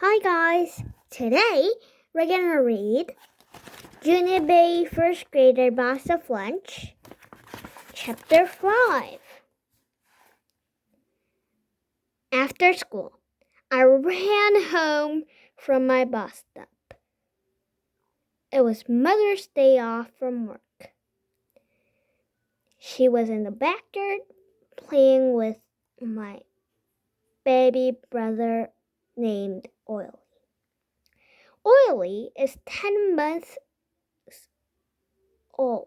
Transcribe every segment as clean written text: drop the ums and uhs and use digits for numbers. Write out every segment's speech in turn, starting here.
Hi guys! Today we're gonna read Junie First Grader Box of Lunch, Chapter 5. After school, I ran home from my bus stop. It was Mother's Day off from work. She was in the backyard playing with my baby brother named Oily. Oily is 10 months old.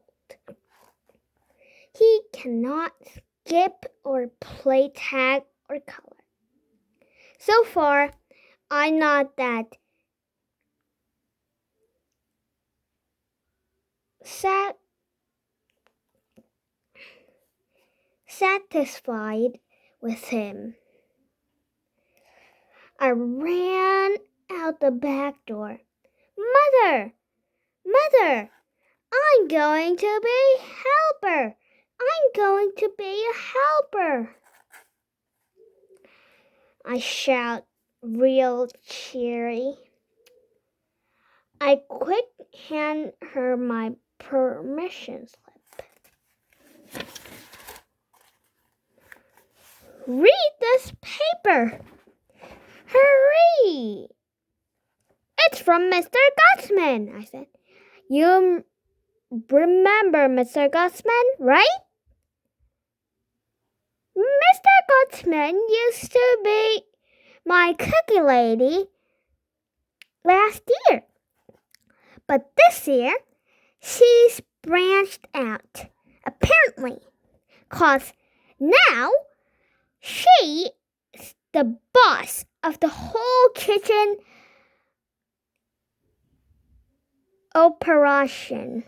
He cannot skip or play tag or color. So far, I'm not that satisfied with him. I ran out the back door. Mother! Mother! I'm going to be a helper! I'm going to be a helper! I shout real cheery. I quick hand her my permission slip. Read this paper! Hurry! It's from Mr. Gutsman, I said. You remember Mr. Gutsman, right? Mr. Gutsman used to be my cookie lady last year. But this year, she's branched out, apparently, 'cause now she's the boss of the whole kitchen operation,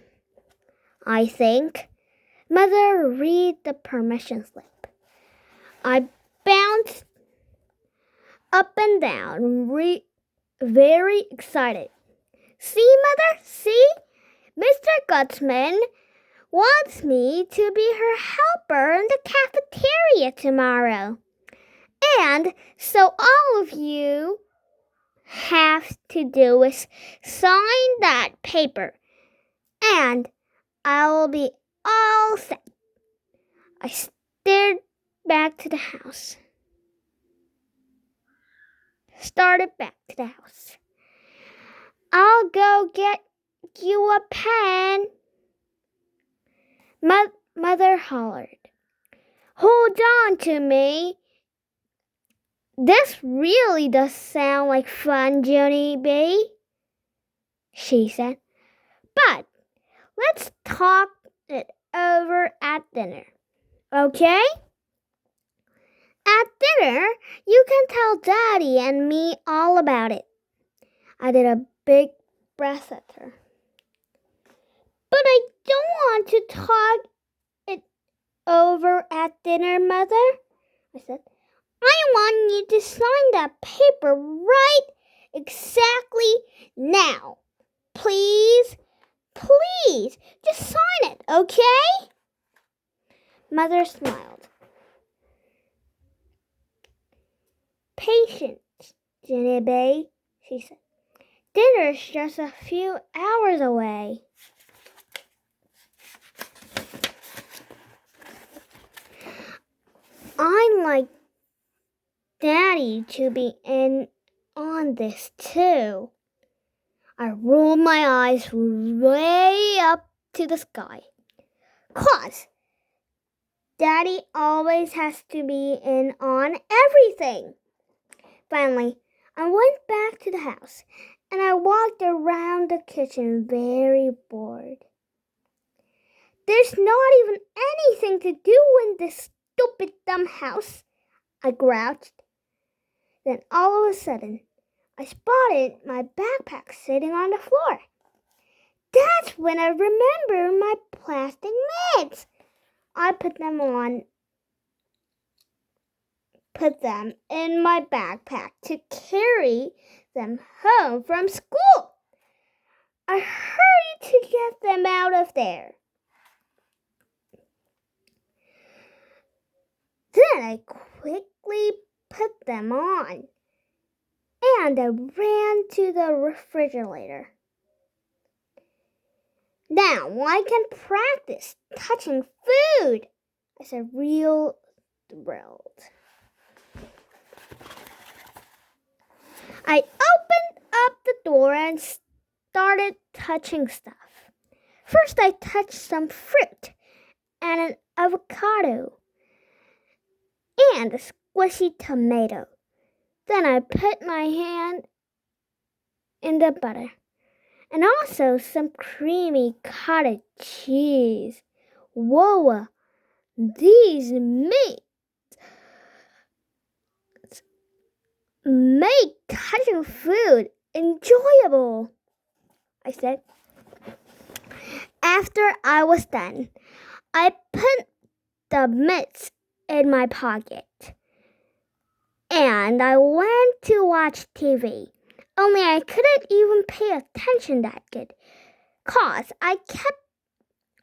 I think. Mother, read the permission slip. I bounced up and down, very excited. See, Mother, see? Mr. Gutsman wants me to be her helper in the cafeteria tomorrow. And so all of you have to do is sign that paper, and I will be all set. I started back to the house. I'll go get you a pen. Mother hollered. Hold on to me. This really does sound like fun, Junie B, she said. But let's talk it over at dinner, okay? At dinner, you can tell Daddy and me all about it. I did a big breath at her. But I don't want to talk it over at dinner, Mother, I said. I want you to sign that paper right exactly now. Please, please, just sign it, okay? Mother smiled. Patience, Junie B, she said. Dinner's just a few hours away. I'd like Daddy to be in on this too. I rolled my eyes way up to the sky. 'Cause Daddy always has to be in on everything. Finally, I went back to the house and I walked around the kitchen very bored. There's not even anything to do in this stupid dumb house, I grouched. Then all of a sudden, I spotted my backpack sitting on the floor. That's when I remembered my plastic mitts. I put them in my backpack to carry them home from school. I hurried to get them out of there. Then I quickly put them on and I ran to the refrigerator. Now I can practice touching food, I said, real thrilled. I opened up the door and started touching stuff. First, I touched some fruit and an avocado and a squishy tomato. Then I put my hand in the butter and also some creamy cottage cheese. Whoa, these meats make touching food enjoyable, I said. After I was done, I put the mitts in my pocket and I went to watch TV. Only I couldn't even pay attention that good, 'cause I kept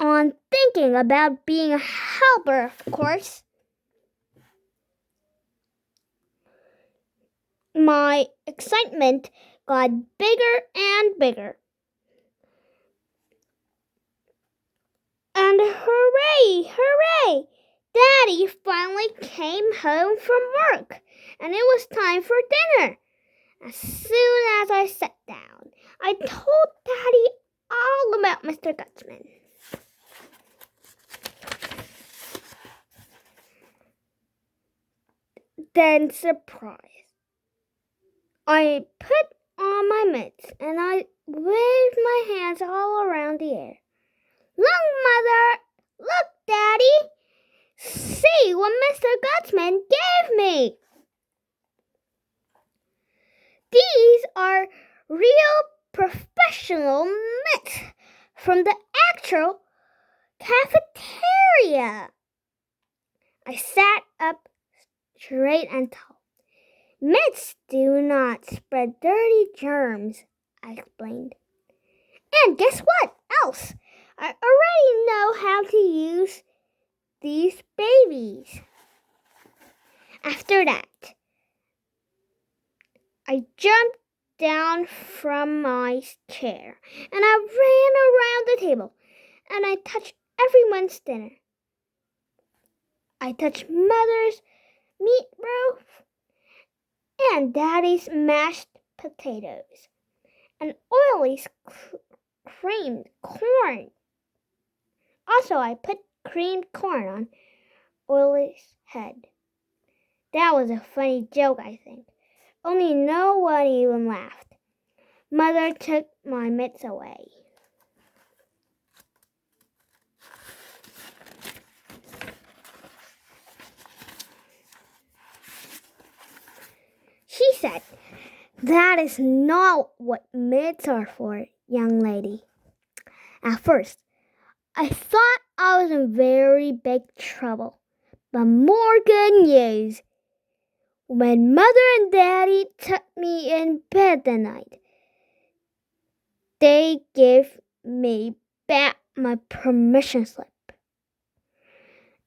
on thinking about being a helper, of course. My excitement got bigger and bigger. And hooray, hooray! Daddy finally came home from work, and it was time for dinner. As soon as I sat down, I told Daddy all about Mr. Gutsman. Then, surprise, I put on my mitts and I waved my hands all around the air. Look, Mother! Look, Daddy! See what Mr. Gutsman gave me! These are real professional mitts from the actual cafeteria. I sat up straight and tall. Mitts do not spread dirty germs, I explained. And guess what else? I already know how to use these babies. After that, I jumped down from my chair and I ran around the table and I touched everyone's dinner. I touched Mother's meatloaf and Daddy's mashed potatoes and Oily's creamed corn. Also, I put creamed corn on Oily's head. That was a funny joke, I think. Only no one even laughed. Mother took my mitts away. She said, "That is not what mitts are for, young lady." At first, I thought I was in very big trouble. But more good news. When Mother and Daddy took me in bed that night, they gave me back my permission slip.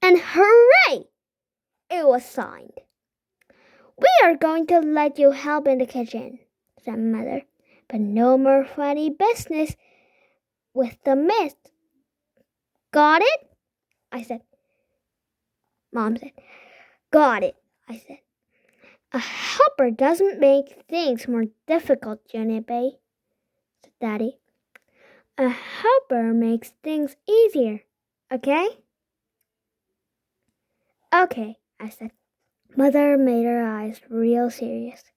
And hooray! It was signed. "We are going to let you help in the kitchen," said Mother. "But no more funny business with the mist. Got it?" I said. Mom said, "Got it," I said. "A helper doesn't make things more difficult, Junie," said Daddy. "A helper makes things easier, okay?" "Okay," I said. Mother made her eyes real serious.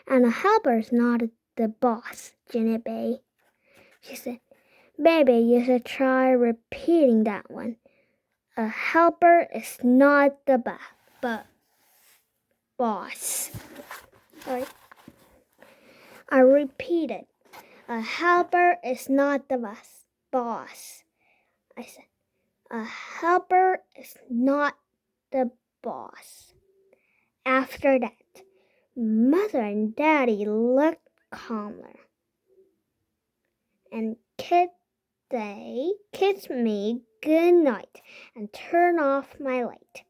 "And a helper's not the boss, Junie," she said. "Baby, you should try repeating that one. A helper is not the boss." Sorry. I repeated. "A helper is not the boss," I said. "A helper is not the boss." After that, Mother and Daddy looked calmer and kissed me good night and turned off my light.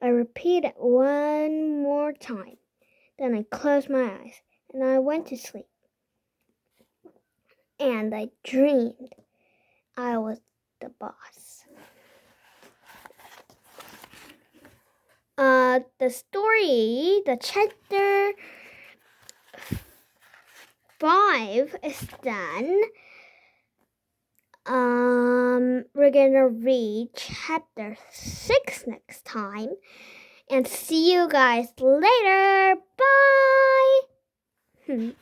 I repeated one more time. Then I closed my eyes and I went to sleep. And I dreamed I was the boss. The story, the chapter 5 is done. We're gonna read chapter 6 next time. And see you guys later. Bye!